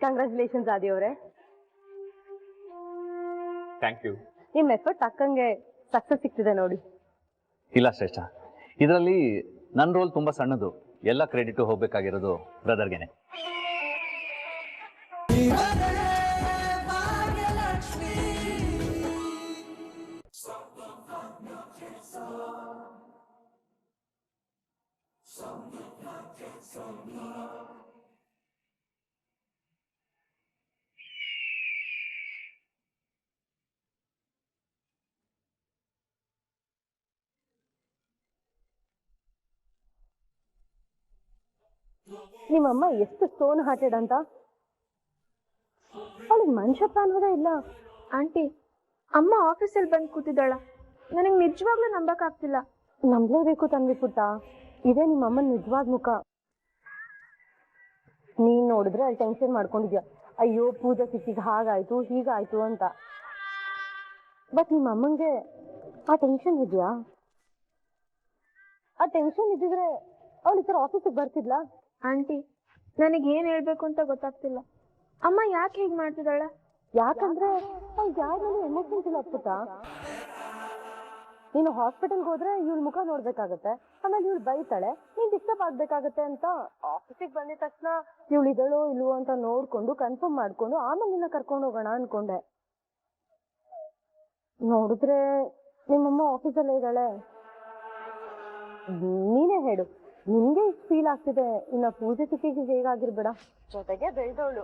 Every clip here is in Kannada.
ಕಂಗ್ರಾಚುಲೇಷನ್ಸ್ ಆದಿ ಅವರೇ. Thank you. ನಿಮ್ ಎಫರ್ಟ್ ತಕ್ಕಂಗೆ ಸಕ್ಸಸ್ ಸಿಗ್ತಿದೆ ನೋಡಿ. ಇಲ್ಲ ಶ್ರೇಷ್ಠ, ಇದರಲ್ಲಿ ನನ್ನ ರೋಲ್ ತುಂಬಾ ಸಣ್ಣದು. ಎಲ್ಲ ಕ್ರೆಡಿಟ್ ಹೋಗ್ಬೇಕಾಗಿರೋದು ಬ್ರದರ್ಗೆನೆ. ನಿಮ್ಮಮ್ಮ ಎಷ್ಟು ಸ್ಟೋನ್ ಹಾರ್ಟೆಡ್ ಅಂತ. ಅವಳಿಗೆ ಮನುಷ್ಯತ್ವ ಅನ್ನೋದೇ ಇಲ್ಲ. ಆಂಟಿ, ಅಮ್ಮ ಆಫೀಸಲ್ಲಿ ಬಂದು ಕೂತಿದ್ದಾಳ. ನನಗೆ ನಿಜವಾಗ್ಲೂ ನಂಬಕ್ಕಾಗ್ತಿಲ್ಲ. ನಂಬಲೇಬೇಕು ತನ್ವಿ ಪುಟ್ಟ, ಇದೇ ನಿಮ್ಮಮ್ಮನ ನಿಜವಾದ ಮುಖ. ನೀನ್ ನೋಡಿದ್ರೆ ಅಲ್ಲಿ ಟೆನ್ಷನ್ ಮಾಡ್ಕೊಂಡಿದ್ಯಾ, ಅಯ್ಯೋ ಪೂಜಾ ಸಿಕ್ಕಿಗೆ ಹಾಗಾಯ್ತು ಹೀಗಾಯ್ತು ಅಂತ. ಬಟ್ ನಿಮ್ಮಮ್ಮಂಗೆ ಆ ಟೆನ್ಷನ್ ಇದೆಯಾ? ಆ ಟೆನ್ಷನ್ ಇದ್ದಿದ್ರೆ ಅವಳು ಈ ಥರ ಆಫೀಸಿಗೆ ಬರ್ತಿದ್ಲಾ? ಆಂಟಿ, ನನಗೆ ಏನ್ ಹೇಳ್ಬೇಕು ಅಂತ ಗೊತ್ತಾಗ್ತಿಲ್ಲ. ಅಮ್ಮ ಯಾಕೆ ಹೀಗೆ ಮಾಡ್ತಿದ್ದಾಳ? ಯಾಕಂದ್ರೆ ಅವ್ಳಿಗೆ ಯಾರು ಎಮೋಷನ್ಸ್ ಇಲ್ಲ ಪುಟ್ಟ. ನೀನು ಹಾಸ್ಪಿಟಲ್ಗೆ ಹೋದ್ರೆ ಇವಳ ಮುಖ ನೋಡ್ಬೇಕಾಗತ್ತೆ, ಆಮೇಲೆ ಇವಳು ಬೈತಾಳೆ, ನೀನ್ ಡಿಸ್ಟರ್ಬ್ ಆಗ್ಬೇಕಾಗತ್ತೆ ಅಂತ ಆಫೀಸಿಗೆ ಬಂದಿದ ತಕ್ಷಣ ಇವಳು ಇದಳೋ ಇಲ್ವೋ ಅಂತ ನೋಡ್ಕೊಂಡು ಕನ್ಫರ್ಮ್ ಮಾಡ್ಕೊಂಡು ಆಮೇಲೆ ನಿನ್ನ ಕರ್ಕೊಂಡು ಹೋಗೋಣ ಅನ್ಕೊಂಡೆ. ನೋಡಿದ್ರೆ ನಿಮ್ಮಮ್ಮ ಆಫೀಸಲ್ಲೇ ಇದ್ದಾಳೆ. ನೀನೇ ಹೇಳು, ನಿನ್ಗೆ ಇಷ್ಟು ಫೀಲ್ ಆಗ್ತಿದೆ, ಇನ್ನ ಪೂಜೆ ಸಿಕ್ಕಿಗೆ ಹೇಗಾಗಿರ್ಬೇಡ. ಜೊತೆಗೆ ಬೆಳೆದವಳು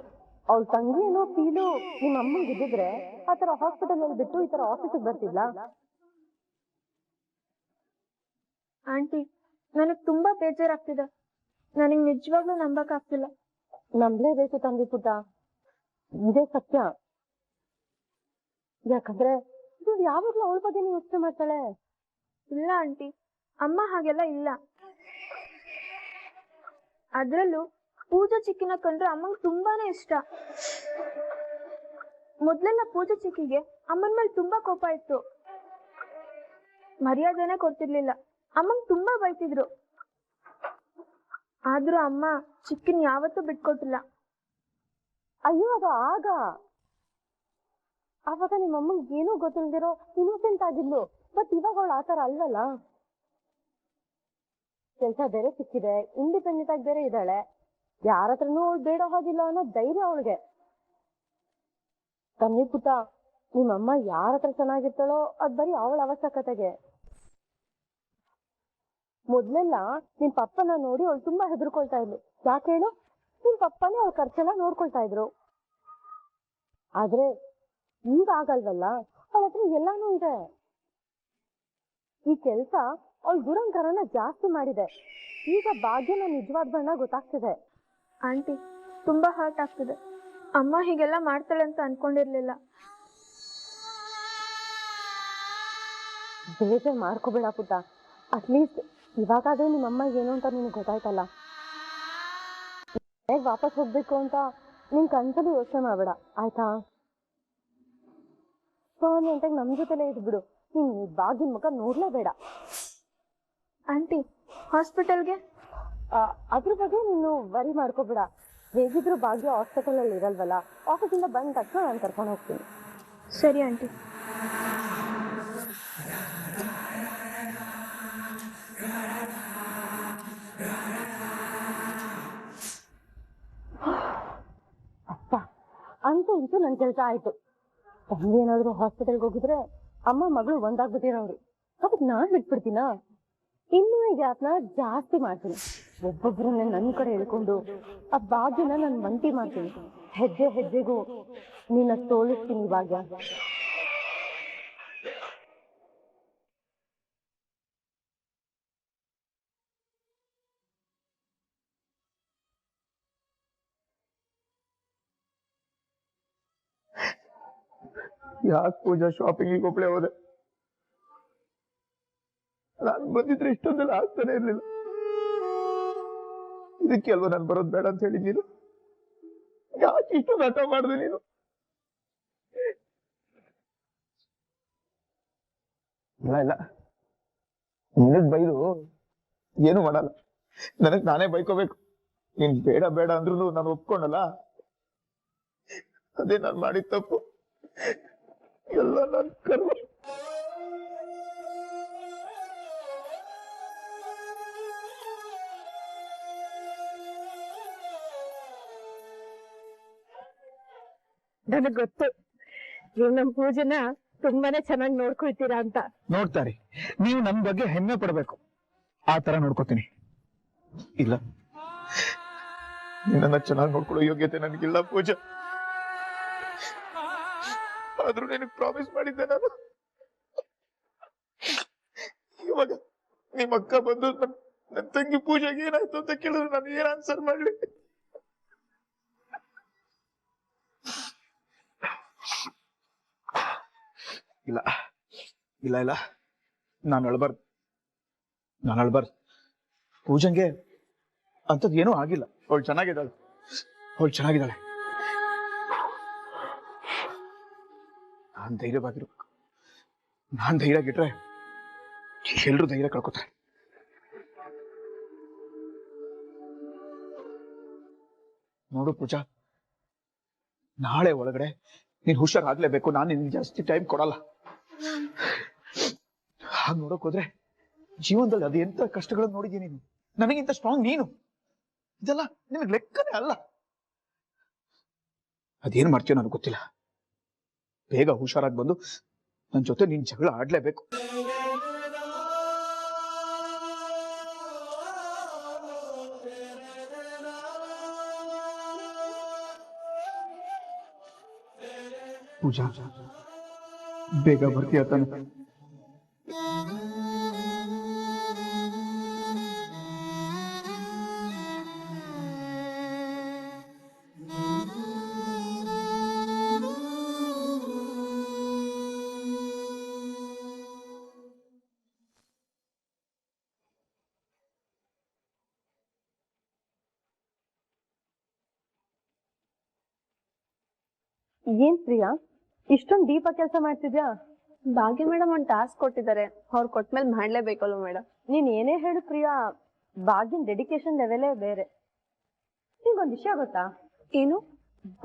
ಅವಳ ತಂಗಿ ಏನೋ ಫೀಲು ನಿಮ್ಮ ಅಮ್ಮಂಗೆ ಇದ್ದಿದ್ರೆ ಆ ತರ ಹಾಸ್ಪಿಟಲ್ ಅಲ್ಲಿ ಬಿಟ್ಟು ಈ ತರ ಆಫೀಸಿಗೆ ಬರ್ತಿದ್ಲಾ? ಆಂಟಿ, ನನಗೆ ತುಂಬಾ ಬೇಜಾರಾಗ್ತಿದೆ. ನನಗೆ ನಿಜವಾಗ್ಲೂ ನಂಬಕ್ಕಾಗ್ತಿಲ್ಲ. ನಂಬಲೇಬೇಕು ತಂದೆ ಪುಟ್ಟ, ಇದೇ ಸತ್ಯ. ಯಾಕಂದ್ರೆ ಇವ್ರು ಯಾವಾಗ್ಲೂ ಅವಳ ಬಗ್ಗೆ ಯೋಚನೆ ಮಾಡ್ತಾಳೆ. ಇಲ್ಲ ಆಂಟಿ, ಅಮ್ಮ ಹಾಗೆಲ್ಲ ಇಲ್ಲ. ಅದ್ರಲ್ಲೂ ಪೂಜಾ ಚಿಕ್ಕಿನ ಕಂಡ್ರೆ ಅಮ್ಮಂಗೆ ತುಂಬಾನೇ ಇಷ್ಟ. ಮೊದ್ಲೆಲ್ಲ ಪೂಜಾ ಚಿಕ್ಕಿಗೆ ಅಮ್ಮನ ಮೇಲೆ ತುಂಬಾ ಕೋಪ ಇತ್ತು. ಮರ್ಯಾದೆನೆ ಕೊಡ್ತಿರ್ಲಿಲ್ಲ, ಅಮ್ಮಂಗ್ ತುಂಬಾ ಬೈತಿದ್ರು. ಆದ್ರೂ ಅಮ್ಮ ಚಿಕ್ಕಿನ ಯಾವತ್ತೂ ಬಿಟ್ಕೊಟ್ಟಿಲ್ಲ. ಅಯ್ಯೋ ಅದು ಆವಾಗ ನಿಮ್ಮಮ್ಮಂಗೆ ಏನೂ ಗೊತ್ತಿಲ್ದಿರೋ ಇನ್ನೋಸೆಂಟ್ ಆಗಿದ್ಲು. ಬಟ್ ಇವಾಗ ಅವಳು ಆತರ ಅಲ್ವಲ್ಲ. ಕೆಲ್ಸ ಬೇರೆ ಸಿಕ್ಕಿದೆ, ಇಂಡಿಪೆಂಡೆಂಟ್ ಆಗಿ ಬೇರೆ ಇದ್ದಾಳೆ, ಯಾರ ಹತ್ರನೂ ಅವಳು ಬೇಡ ಹೋಗಿಲ್ಲ ಅನ್ನೋ ಧೈರ್ಯ ಅವಳಿಗೆ. ತನ್ನಿ ಪುಟ್ಟ, ನಿಮ್ಮಮ್ಮ ಯಾರ ಹತ್ರ ಚೆನ್ನಾಗಿರ್ತಾಳೋ ಅದ್ ಬರೀ ಅವಳ ಅವಶ್ಯಕತೆಗೆ. ಮೊದ್ಲೆಲ್ಲ ನಿಮ್ ಪಪ್ಪನ ನೋಡಿ ಅವಳು ತುಂಬಾ ಹೆದರ್ಕೊಳ್ತಾ ಇದ್ಲು. ಯಾಕೆ ಹೇಳು? ನಿಮ್ ಪಪ್ಪನೇ ಅವ್ಳ ಖರ್ಚೆಲ್ಲ ನೋಡ್ಕೊಳ್ತಾ ಇದ್ರು. ಆದ್ರೆ ಈಗ ಆಗಲ್ವಲ್ಲ, ಅವಳ ಹತ್ರ ಎಲ್ಲಾನು ಇದೆ. ಈ ಕೆಲ್ಸ ಅವಳ ದುರಂಕಾರನ ಜಾಸ್ತಿ ಮಾಡಿದೆ. ಈಗ ಭಾಗ್ಯನ ನಿಜವಾದ ಬಣ್ಣ ಗೊತ್ತಾಗ್ತಿದೆ. ಆಂಟಿ, ತುಂಬಾ ಹರ್ಟ್ ಆಗ್ತಿದೆ. ಅಮ್ಮ ಹೀಗೆಲ್ಲ ಮಾಡ್ತಾಳೆ ಅಂತ ಅನ್ಕೊಂಡಿರ್ಲಿಲ್ಲ. ಬೇಜಾರ್ ಮಾಡ್ಕೋಬೇಡ ಪುಟ್ಟ, ಅಟ್ಲೀಸ್ಟ್ ಇವಾಗಾದ್ರೂ ನಿಮ್ಮಮ್ಮ ಏನು ಅಂತ ನಿನಗೆ ಗೊತ್ತಾಯ್ತಲ್ಲ. ವಾಪಸ್ ಹೋಗ್ಬೇಕು ಅಂತ ನಿನ್ ಕನ್ಸಲ್ಲಿ ಯೋಚನೆ ಮಾಡ್ಬೇಡ, ಆಯ್ತಾ? ಸ್ವಾಮಿ ಅಂತ ನಮ್ ಜೊತೆಲೇ ಇದ್ಬಿಡು. ನೀನ್ ಭಾಗ್ಯನ ಮುಖ ನೋಡ್ಲೇಬೇಡ. ಆಂಟಿ, ಹಾಸ್ಪಿಟಲ್ಗೆ ಅದ್ರ ಬಗ್ಗೆ ನೀನು ವರಿ ಮಾಡ್ಕೋಬೇಡ. ಹೇಗಿದ್ರು ಭಾಗ್ಯ ಹಾಸ್ಪಿಟಲ್ ಅಲ್ಲಿ ಇರಲ್ವಲ್ಲ, ಆಫೀಸಿಂದ ಬಂದ ತಕ್ಷಣ ನಾನು ಕರ್ಕೊಂಡು ಹೋಗ್ತೀನಿ. ಸರಿ ಆಂಟಿ. ಅಪ್ಪ, ಅಂತೂ ನನ್ ಕೆಲಸ ಆಯ್ತು. ತಂದೆ ಏನಾದ್ರು ಹಾಸ್ಪಿಟಲ್ಗೆ ಹೋಗಿದ್ರೆ ಅಮ್ಮ ಮಗಳು ಒಂದಾಗ್ಬಿಟ್ಟಿರೋರು. ಅದಕ್ಕೆ ನಾನ್ ಬಿಟ್ಬಿಡ್ತೀನ? ಇನ್ನೂ ಈ ಗ್ಯಾಪ್ನ ಜಾಸ್ತಿ ಮಾಡ್ತೀನಿ. ಒಬ್ಬೊಬ್ಬರನ್ನ ನನ್ನ ಕಡೆ ಹೇಳ್ಕೊಂಡು ಆ ಭಾಗ್ಯನ ನಾನು ಮಂಟಿ ಮಾಡ್ತೀನಿ. ಹೆಜ್ಜೆ ಹೆಜ್ಜೆಗೂ ನಿನ್ನ ತೋಲಿಸ್ತೀನಿ ಭಾಗ್ಯ. ಯಾಕೆ ಪೂಜಾ ಶಾಪಿಂಗಿಗೆ ಒಬ್ಳೆ ಹೋದೆ? ನಾನು ಬಂದಿದ್ರೆ ಇಷ್ಟೊಂದೆಲ್ಲ ಆಗ್ತಾನೆ ಇರ್ಲಿಲ್ಲ. ಇದಕ್ಕೆ ಅಲ್ವಾ ನಾನು ಬರೋದು ಬೇಡ ಅಂತ ಹೇಳಿ ನೀನು? ಯಾಕೆ ಇಷ್ಟೊಂದು ಹಠ ಮಾಡಿದೆ ನೀನು? ಇಲ್ಲ ನಿನಗ್ ಬೈದು ಏನು ಮಾಡಲ್ಲ, ನನಗ್ ನಾನೇ ಬೈಕೋಬೇಕು. ನೀನ್ ಬೇಡ ಬೇಡ ಅಂದ್ರೂ ನಾನು ಒಪ್ಕೊಂಡಲ್ಲ, ಅದೇ ನಾನು ಮಾಡಿದ ತಪ್ಪು. ಎಲ್ಲ ನನ್ನ ಕರ್ಮ. ನನಗ್ ಗೊತ್ತು ನೀವು ನಮ್ ಪೂಜೆನ ತುಂಬಾನೇ ಚೆನ್ನಾಗಿ ನೋಡ್ಕೊಳ್ತೀರಾ ಅಂತ. ನೋಡ್ತಾರೆ, ನೀವು ನನ್ ಬಗ್ಗೆ ಹೆಮ್ಮೆ ಪಡ್ಬೇಕು. ಆ ತರ ನೋಡ್ಕೋತೀನಿ. ಇಲ್ಲ, ನಿನ್ನ ಚೆನ್ನಾಗಿ ನೋಡ್ಕೊಳ್ಳೋ ಯೋಗ್ಯತೆ ನನಗಿಲ್ಲ ಪೂಜಾ. ಆದ್ರೂ ನಿನಗೆ ಪ್ರಾಮಿಸ್ ಮಾಡಿದ್ದೆ ನಾನು. ಇವಾಗ ನಿಮ್ಮ ಅಕ್ಕ ಬಂದು ನನ್ನ ತಂಗಿ ಪೂಜೆಗೆ ಏನಾಯ್ತು ಅಂತ ಕೇಳಿದ್ರೆ ನಾನು ಏನ್ ಆನ್ಸರ್ ಮಾಡ್ಲಿ? ಇಲ್ಲ ಇಲ್ಲ ಇಲ್ಲ, ನಾನು ಅಳ್ಬಾರ್ದು. ಪೂಜಂಗೆ ಅಂತದ್ ಏನೂ ಆಗಿಲ್ಲ. ಅವಳು ಚೆನ್ನಾಗಿದ್ದಾಳೆ. ನಾನ್ ಧೈರ್ಯವಾಗಿರ್ಬೇಕು. ನಾನ್ ಧೈರ್ಯ ಗಿಟ್ರೆ ಎಲ್ರೂ ಧೈರ್ಯ ಕಳ್ಕೊತಾರೆ. ನೋಡು ಪೂಜಾ, ನಾಳೆ ಒಳಗಡೆ ನೀನ್ ಹುಷಾರಾಗ್ಲೇಬೇಕು. ನಾನು ನಿನ್ಗೆ ಜಾಸ್ತಿ ಟೈಮ್ ಕೊಡಲ್ಲ. ಹಾಗೆ ನೋಡಕ್ ಹೋದ್ರೆ ಜೀವನದಲ್ಲಿ ಅದು ಎಂತ ಕಷ್ಟಗಳನ್ನು ನೋಡಿದೀನಿ ನೀನು. ನನಗಿಂತ ಸ್ಟ್ರಾಂಗ್ ನೀನು. ಇದೆಲ್ಲ ನಿನಗೆ ಲೆಕ್ಕನೇ ಅಲ್ಲ. ಅದೇನ್ ಮಾಡ್ತೀಯೋ ನನಗೆ ಗೊತ್ತಿಲ್ಲ. ಬೇಗ ಹುಷಾರಾಗಿ ಬಂದು ನನ್ನ ಜೊತೆ ನೀನ್ ಜಗಳ ಆಡ್ಲೇಬೇಕು. ಪೂಜಾ, ಬೇಗ ಬರ್ತೀಯ ತಾನೆ? ಏನ್ ಪ್ರಿಯಾ, ಇಷ್ಟೊಂದು ಡೀಪ್ ಆಗಿ ಕೆಲಸ ಮಾಡ್ತಿದ್ಯಾ? ಭಾಗ್ಯ ಮೇಡಮ್ ಒಂದು ಟಾಸ್ಕ್ ಕೊಟ್ಟಿದ್ದಾರೆ, ಅವ್ರು ಕೊಟ್ಮೇಲೆ ಮಾಡ್ಲೇಬೇಕಲ್ವ ಮೇಡಮ್? ನೀನ್ ಏನೇ ಹೇಳು ಪ್ರಿಯಾ, ಭಾಗ್ಯನ್ ಡೆಡಿಕೇಶನ್ ಲೆವೆಲೇ ಬೇರೆ. ನಿಂಗೊಂದ್ ವಿಷಯ ಗೊತ್ತಾ? ಏನು?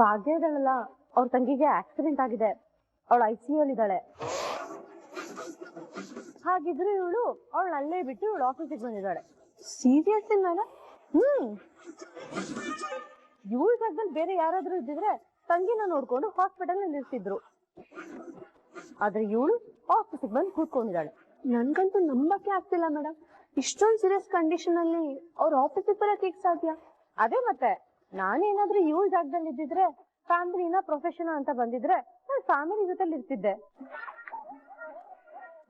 ಭಾಗ್ಯ ಇದ್ದಾಳಲ್ಲ, ಅವ್ರ ತಂಗಿಗೆ ಆಕ್ಸಿಡೆಂಟ್ ಆಗಿದೆ. ಅವಳು ICU ಅಲ್ಲಿ ಇದ್ದಾಳೆ. ಹಾಗಿದ್ರು ಇವಳು ಅವಳು ಅಲ್ಲೇ ಬಿಟ್ಟು ಇವಳು ಆಫೀಸಿಗೆ ಬಂದಿದ್ದಾಳೆ. Serious madam? ಇವಳ ಜಾಗದಲ್ಲಿ ಬೇರೆ ಯಾರಾದ್ರೂ ಇದ್ದಿದ್ರೆ ತಂಗಿನ ನೋಡ್ಕೊಂಡು ಹಾಸ್ಪಿಟಲ್ ನಲ್ಲಿ ಇರ್ತಿದ್ರು. ಆದ್ರೆ ಇವಳು ಆಫೀಸಿಗೆ ಬಂದು ಕೂತ್ಕೊಂಡಿದ್ದಾಳೆ. ನನ್ಗಂತೂ ನಂಬಕ್ಕೆ ಆಗ್ತಿಲ್ಲ ಮೇಡಮ್. ಇಷ್ಟೊಂದು ಸೀರಿಯಸ್ ಕಂಡೀಷನ್ ಅಲ್ಲಿ ಅವ್ರ ಆಫೀಸಿಗೆ ಬರಕ್ ಹೇಗ್ ಸಾಧ್ಯ? ಅದೇ ಮತ್ತೆ, ನಾನೇನಾದ್ರೂ ಇವಳ ಜಾಗದಲ್ಲಿ ಇದ್ದಿದ್ರೆ, ಫ್ಯಾಮಿಲಿನ ಪ್ರೊಫೆಷನ್ ಅಂತ ಬಂದಿದ್ರೆ ನಾನು ಫ್ಯಾಮಿಲಿ ಜೊತೆಲಿ ಇರ್ತಿದ್ದೆ.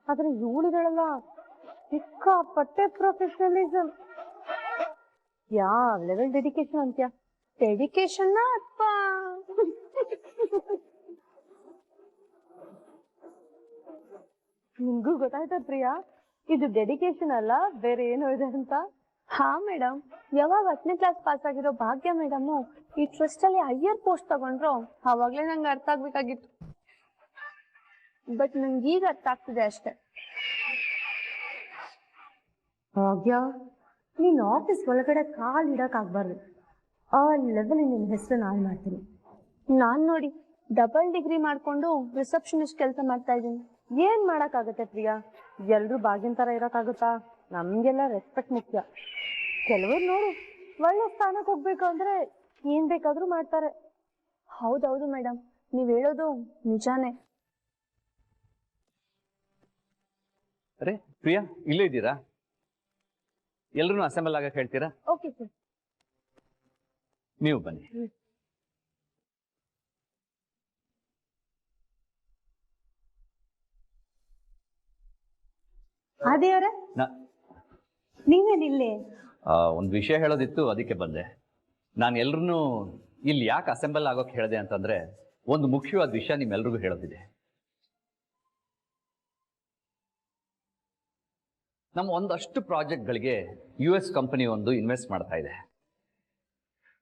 ಆದ್ರೆ ಇವಳಿಗಳಲ್ಲ ಸಿಕ್ಕಾಪಟ್ಟೆ ಪ್ರೊಫೆಷನಲಿಸಮ್. ಯಾವ ಲೆವೆಲ್ ಡೆಡಿಕೇಶನ್ ಅಂತ್ಯ? ಡೆಡಿಕೇಶನ್ ಅಥವಾ ನಿಮ್ಗೂ ಗೊತ್ತಾಯ್ತಾ ಪ್ರಿಯಾ, ಇದು ಡೆಡಿಕೇಶನ್ ಅಲ್ಲ ಬೇರೆ ಏನೋ ಇದೆ ಅಂತ? ಹಾ ಮೇಡಮ್, ಯಾವಾಗ 10ನೇ ಕ್ಲಾಸ್ ಪಾಸ್ ಆಗಿರೋ ಭಾಗ್ಯ ಮೇಡಮ್ ಈ ಟ್ರಸ್ಟ್ ಅಲ್ಲಿ ಹೈಯರ್ ಪೋಸ್ಟ್ ತಗೊಂಡ್ರು ಅವಾಗ್ಲೇ ನಂಗೆ ಅರ್ಥ ಆಗ್ಬೇಕಾಗಿತ್ತು. ಬಟ್ ನಂಗೆ ಈಗ ಅರ್ಥ ಆಗ್ತಿದೆ ಅಷ್ಟೇ. ಭಾಗ್ಯ, ನೀನ್ ಆಫೀಸ್ ಒಳಗಡೆ ಕಾಲ್ ಇಡಕ್ ಆಗ್ಬಾರ್ದು. ಆ ಲೆವೆಲ್ ನಿನ್ ಹೆಸರನ್ನ ಹಾಳು ಮಾಡ್ತೀನಿ. ನಾನ್ ನೋಡಿ ಡಬಲ್ ಡಿಗ್ರಿ ಮಾಡ್ಕೊಂಡು ರಿಸೆಪ್ಷನಿಸ್ಟ್ ಕೆಲಸ ಮಾಡ್ತಾ ಇದ್ದೀನಿ. ಏನ್ ಮಾಡಕ್ಕಾಗತ್ತೆ ಪ್ರಿಯಾ, ಎಲ್ರು ಭಾಗ್ಯನ್ ತರ ಇರಕ್ಕಾಗುತ್ತಾ? ನಮ್ಗೆಲ್ಲ ರೆಸ್ಪೆಕ್ಟ್ ಮುಖ್ಯ. ಕೆಲವರು ನೋಡು, ಒಳ್ಳೆ ಸ್ಥಾನಕ್ಕೆ ಹೋಗ್ಬೇಕು ಅಂದ್ರೆ ಏನ್ ಬೇಕಾದ್ರೂ ಮಾಡ್ತಾರೆ. ಹೌದೌದು ಮೇಡಮ್, ನೀವ್ ಹೇಳೋದು ನಿಜಾನೇ. ಅರೆ ಪ್ರಿಯಾ, ಇಲ್ಲೇ ಇದ್ದೀರಾ? ಎಲ್ರೂ ಅಸೆಂಬಲ್ ಆಗಕ್ಕೆ ಹೇಳ್ತೀರಾ? Okay sir. ನೀವು ಬನ್ನಿ. ಅದೇವ್ರೆ, ನೀವೇನಿಲ್ಲೇ? ಒಂದು ವಿಷಯ ಹೇಳೋದಿತ್ತು, ಅದಕ್ಕೆ ಬಂದೆ. ನಾನು ಎಲ್ರೂ ಇಲ್ಲಿ ಯಾಕೆ ಅಸೆಂಬಲ್ ಆಗೋಕೆ ಹೇಳಿದೆ ಅಂತಂದ್ರೆ, ಒಂದು ಮುಖ್ಯವಾದ ವಿಷಯ ನಿಮ್ಮೆಲ್ರಿಗೂ ಹೇಳೋದಿದೆ. ನಮ್ಮ ಒಂದಷ್ಟು ಪ್ರಾಜೆಕ್ಟ್ಗಳಿಗೆ US ಕಂಪನಿ ಒಂದು ಇನ್ವೆಸ್ಟ್ ಮಾಡ್ತಾ ಇದೆ.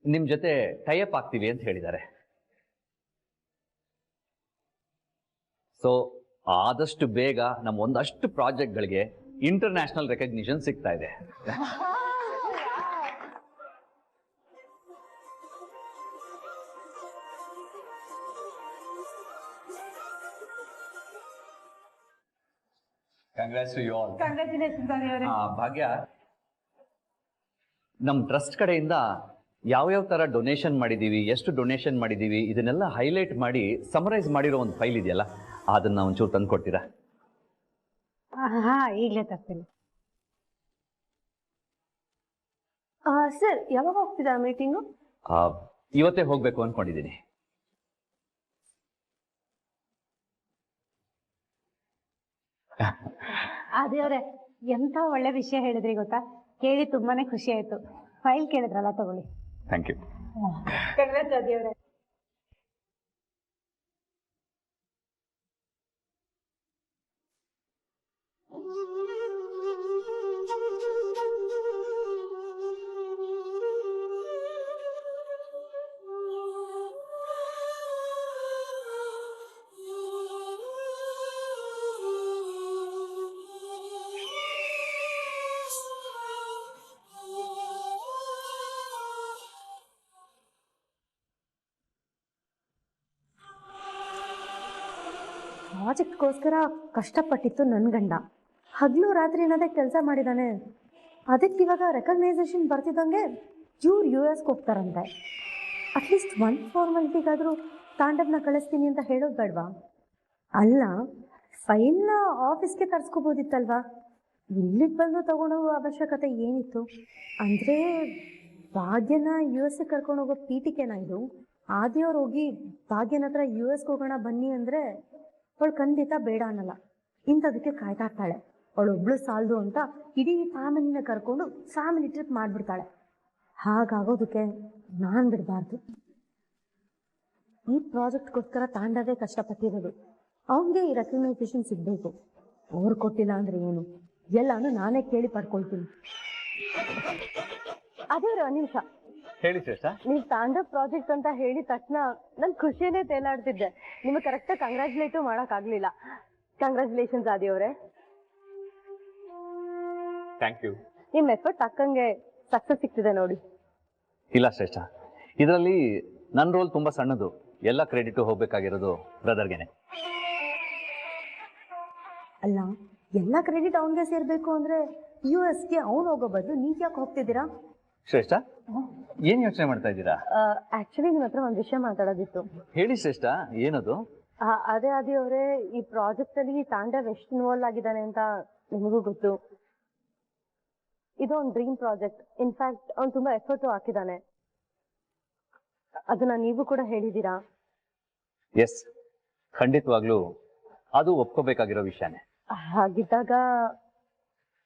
ನಿಮ್ ಜೊತೆ ಟೈಅಪ್ ಆಗ್ತೀವಿ ಅಂತ ಹೇಳಿದ್ದಾರೆ. ಸೊ ಆದಷ್ಟು ಬೇಗ ನಮ್ಮ ಒಂದಷ್ಟು ಪ್ರಾಜೆಕ್ಟ್ಗಳಿಗೆ ಇಂಟರ್ನ್ಯಾಷನಲ್ ರೆಕಗ್ನಿಷನ್ ಸಿಗ್ತಾ ಇದೆ. Congrats to you all. Congratulations ಆದಿಯವರೇ. ಭಾಗ್ಯ, ನಮ್ಮ ಟ್ರಸ್ಟ್ ಕಡೆಯಿಂದ ಯಾವ್ಯಾವ ತರ ಡೊನೇಷನ್ ಮಾಡಿದೀವಿ, ಎಷ್ಟು ಡೊನೇಷನ್ ಮಾಡಿದೀವಿ, ಇದನ್ನೆಲ್ಲ ಹೈಲೈಟ್ ಮಾಡಿ ಸಮರೈಸ್ ಮಾಡಿರೋ ಒಂದು ಫೈಲ್ ಇದೆಯಲ್ಲ, ಅದನ್ನ ಒಂಚೂರು ತಂದು ಕೊಡ್ತೀರಾ? ಹಾ, ಈಗಲೇ ತರ್ತೀನಿ. ಸರ್ ಯಾವಾಗ ಹೋಗ್ತಿದ್ದಾರೆ ಮೀಟಿಂಗು? ಇವತ್ತೇ ಹೋಗ್ಬೇಕು ಅನ್ಕೊಂಡಿದ್ದೀನಿ. ಆದಿಯವರೇ, ಎಂತ ಒಳ್ಳೆ ವಿಷಯ ಹೇಳಿದ್ರಿ ಗೊತ್ತಾ, ಕೇಳಿ ತುಂಬಾನೇ ಖುಷಿ ಆಯ್ತು. ಫೈಲ್ ಕೇಳಿದ್ರಲ್ಲ, ತಗೊಳ್ಳಿ. Thank you. ಕಂಗ್ರಾಟ್ಸ್ ಆದಿಯವರೇ. ಪ್ರಾಜೆಕ್ಟ್ಗೋಸ್ಕರ ಕಷ್ಟಪಟ್ಟಿತ್ತು ನನ್ನ ಗಂಡ. ಹಗಲು ರಾತ್ರಿ ಅನ್ನೋದೇ ಕೆಲಸ ಮಾಡಿದ್ದಾನೆ. ಅದಕ್ಕೆ ಇವಾಗ ರೆಕಗ್ನೈಸೇಷನ್ ಬರ್ತಿದ್ದಂಗೆ ಇವ್ರು US ಹೋಗ್ತಾರಂತೆ. ಅಟ್ಲೀಸ್ಟ್ ಒಂದು ಫಾರ್ಮಾಲಿಟಿಗಾದರೂ ತಾಂಡವ್ನ ಕಳಿಸ್ತೀನಿ ಅಂತ ಹೇಳೋದು ಬೇಡವಾ? ಅಲ್ಲ, ಫೈಲ್ನ ಆಫೀಸ್ಗೆ ತರಿಸ್ಕೋಬೋದಿತ್ತಲ್ವಾ? ಇಲ್ಲಿಗೆ ಬಂದು ತಗೊಂಡೋಗೋ ಅವಶ್ಯಕತೆ ಏನಿತ್ತು? ಅಂದರೆ ಭಾಗ್ಯನ US ಕರ್ಕೊಂಡು ಹೋಗೋ ಪೀಟಿಕೆನ ಇದು? ಆದಿಯವ್ರು ಹೋಗಿ ಭಾಗ್ಯನ ಹತ್ರ US ಹೋಗೋಣ ಬನ್ನಿ ಅಂದರೆ ಅವಳು ಖಂಡಿತ ಬೇಡ ಅನ್ನಲ್ಲ. ಇಂಥದಕ್ಕೆ ಕಾಯ್ತಾ ಇರ್ತಾಳೆ. ಅವಳೊಬ್ಳು ಸಾಲದು ಅಂತ ಇಡೀ ಫ್ಯಾಮಿಲಿನ ಕರ್ಕೊಂಡು ಫ್ಯಾಮಿಲಿ ಟ್ರಿಪ್ ಮಾಡಿಬಿಡ್ತಾಳೆ. ಹಾಗಾಗೋದಕ್ಕೆ ನಾನು ಬಿಡಬಾರ್ದು. ಈ ಪ್ರಾಜೆಕ್ಟ್ಗೋಸ್ಕರ ತಾಂಡವೇ ಕಷ್ಟಪಟ್ಟಿರೋದು. ಅವನಿಗೆ ಈ ರೆಕಗ್ನೈಸೇಷನ್ ಸಿಗಬೇಕು. ಅವ್ರು ಕೊಟ್ಟಿಲ್ಲ ಅಂದರೆ ಏನು, ಎಲ್ಲಾನು ನಾನೇ ಕೇಳಿ ಪಡ್ಕೊಳ್ತೀನಿ. ಅದೇ ಒಂದು ನಿಮಿಷ ಹೇಳಿ ಶ್ರೇಷ್ಠ. ನೀವು ತಾಂಡವ್ ಪ್ರಾಜೆಕ್ಟ್ ಅಂತ ಹೇಳಿದ ತಕ್ಷಣ ನನ್ ಖುಷಿಯನ್ನೇ ತೇಲಾಡ್ತಿದ್ದೆ. ನಿಮಗೆ ಕರೆಕ್ಟಾಗಿ ಕಂಗ್ರ್ಯಾಚುಲೇಟು ಮಾಡೋಕ್ಕಾಗಲಿಲ್ಲ. ಕಂಗ್ರ್ಯಾಚುಲೇಷನ್ಸ್ ಆದಿಯವರೇ. Thank you. ನಿಮ್ಮ ಎಫರ್ಟ್ ತಕ್ಕಂಗೆ ಸಕ್ಸಸ್ ಸಿಗ್ತಿದೆ ನೋಡಿ. ಇಲ್ಲ ಶ್ರೇಷ್ಠ, ಇದರಲ್ಲಿ ನನ್ನ ರೋಲ್ ತುಂಬಾ ಸಣ್ಣದು. ಎಲ್ಲ ಕ್ರೆಡಿಟ್ ಹೋಗ್ಬೇಕಾಗಿರೋದು ಬ್ರದರ್ಗೆನೆ. ಅಲ್ಲ, ಎಲ್ಲ ಕ್ರೆಡಿಟ್ ಅವನಿಗೆ ಸೇರ್ಬೇಕು ಅಂದ್ರೆ US-ಗೆ ಅವನು ಹೋಗೋ ಬದಲು ನೀವು ಯಾಕೆ ಹೋಗ್ತಿದ್ದೀರಾ? ಶ್ರೇಷ್ಠ, ಏನ್ ಯೋಚನೆ ಮಾಡ್ತಾ ಇದ್ದೀರಾ? ಆಕ್ಚುಲಿ ನಿಮ್ಮ ಹತ್ರ ಒಂದು ವಿಷಯ ಮಾತಾಡೋದಿತ್ತು. ಹೇಳಿ ಶ್ರೇಷ್ಠ, ಏನದು? ಅದೇ ಆದಿಯವರೇ, ಈ ಪ್ರಾಜೆಕ್ಟ್ ಅಲ್ಲಿ ತಾಂಡವ್ ಎಷ್ಟು ಇನ್ವಾಲ್ವ್ ಆಗಿದ್ದಾನೆ ಅಂತ ನಿಮಗೂ ಗೊತ್ತು. ಇದು ಒಂದು ಡ್ರೀಮ್ ಪ್ರಾಜೆಕ್ಟ್. ಇನ್ಫ್ಯಾಕ್ಟ್ ಅವ್ನು ತುಂಬಾ ಎಫರ್ಟು ಹಾಕಿದ್ದಾನೆ. ಅದನ್ನ ನೀವು ಕೂಡ ಹೇಳಿದ್ದೀರಾ. ಎಸ್, ಖಂಡಿತವಾಗ್ಲೂ ಅದು ಒಪ್ಕೋಬೇಕಾಗಿರೋ ವಿಷಯನೇ. ಹಾಗಿದ್ದಾಗ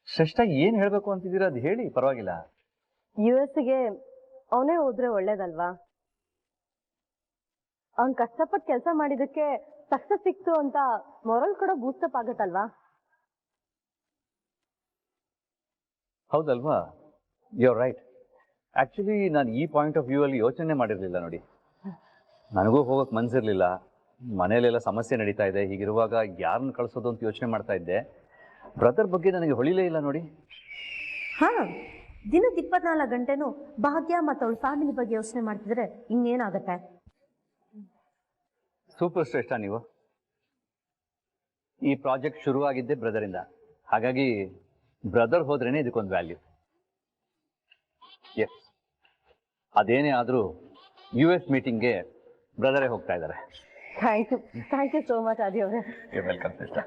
ಶ್ರೇಷ್ಠ, ಏನ್ ಹೇಳ್ಬೇಕು ಅಂತಿದ್ದೀರಾ ಅದು ಹೇಳಿ, ಪರವಾಗಿಲ್ಲ. US-ಗೆ ಅವನೇ ಹೋದ್ರೆ ಒಳ್ಳೇದಲ್ವಾ? ಅವ್ನ್ ಕಷ್ಟಪಟ್ಟು ಕೆಲಸ ಮಾಡಿದಕ್ಕೆ ಸಕ್ಸಸ್ ಸಿಕ್ತು ಅಂತ ಮೊರಲ್ ಕೂಡ ಬೂಸ್ಟಪ್ ಆಗತ್ತಲ್ವಾ? ಹೌದಲ್ವಾ? You are right. ಆಕ್ಚುಲಿ ನಾನು ಈ ಪಾಯಿಂಟ್ ಆಫ್ ವ್ಯೂ ಅಲ್ಲಿ ಯೋಚನೆ ಮಾಡಿರ್ಲಿಲ್ಲ ನೋಡಿ. ನನಗೂ ಹೋಗಕ್ ಮನ್ಸಿರ್ಲಿಲ್ಲ. ಮನೆಯಲ್ಲೆಲ್ಲ ಸಮಸ್ಯೆ ನಡೀತಾ ಇದೆ. ಹೀಗಿರುವಾಗ ಯಾರನ್ನ ಕಳ್ಸೋದು ಅಂತ ಯೋಚನೆ ಮಾಡ್ತಾ ಇದ್ದೆ. ಬ್ರದರ್ ಬಗ್ಗೆ ನನಗೆ ಹೊಳಿಲೇ ಇಲ್ಲ ನೋಡಿ. ಹಾ, ದಿನದ 24 ಗಂಟೆನೂ ಭಾಗ್ಯ ಮತ್ತು ಅವಳ ಫ್ಯಾಮಿಲಿ ಬಗ್ಗೆ ಯೋಚನೆ ಮಾಡ್ತಿದ್ರೆ ಇನ್ನೇನಾಗತ್ತೆ? ಸೂಪರ್ ಶ್ರೇಷ್ಠ ನೀವು. ಈ ಪ್ರಾಜೆಕ್ಟ್ ಶುರುವಾಗಿದ್ದೆ ಬ್ರದರಿಂದ. ಹಾಗಾಗಿ ಬ್ರದರ್ ಹೋದ್ರೇನೆ ಇದಕ್ಕೊಂದು ವ್ಯಾಲ್ಯೂ. ಎಸ್, ಅದೇನೇ ಆದ್ರೂ US ಮೀಟಿಂಗ್ಗೆ ಬ್ರದರೇ ಹೋಗ್ತಾ ಇದ್ದಾರೆ. ಥ್ಯಾಂಕ್ ಯು ಸೋ ಮಚ್ ಆದಿ ಅವರೇ. ವೆಲ್ಕಮ್ ಶ್ರೇಷ್ಠ.